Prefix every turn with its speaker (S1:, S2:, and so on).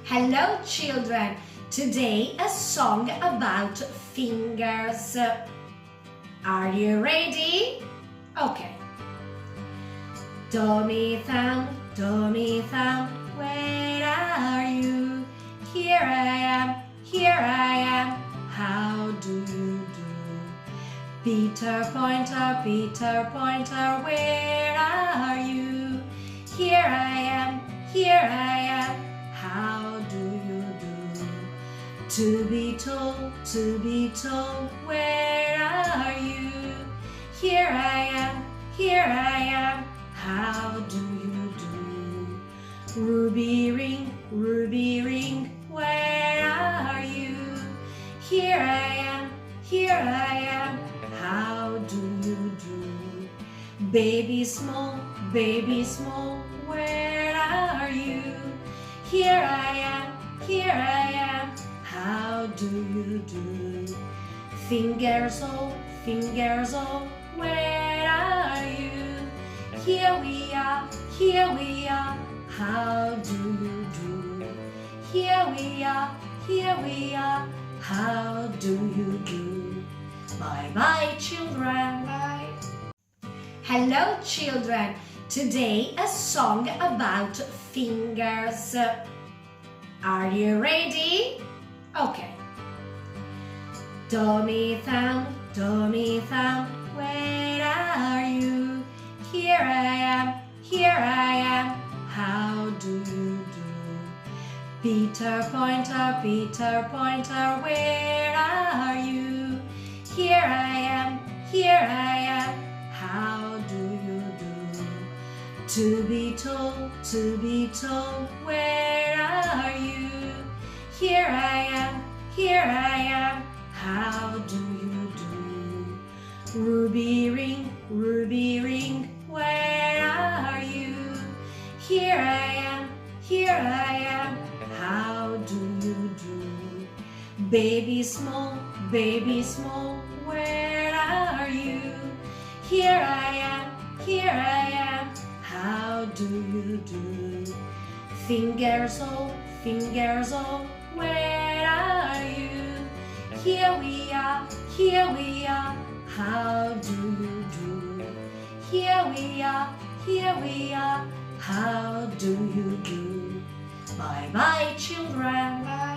S1: Hello children, today a song about fingers. Are you ready? Okay. Do, mi, thumb, where are you? Here I am, how do you do? Peter Pointer, where are you? Here I am, how do you do? To be told, where are you? Here I am, how do you do? Ruby ring, where are you? Here I am, how do you do? Baby small, where are you? Here I am, how do you do? Fingers all, where are you? Here we are, how do you do? Here we are, how do you do? Bye bye children. Bye. Hello children, today a song about fingers. Are you ready? Okay. Do, mi, thumb, where are you? Here I am, how do you do? Peter Pointer, where are you? Here I am, how do you do? To be told, where are you? Here I am, how do you do? Ruby ring, where are you? Here I am, how do you do? Baby small, where are you? Here I am, how do you do? Fingers all, where are you? Here we are, how do you do? Here we are, how do you do? Bye bye children. Bye.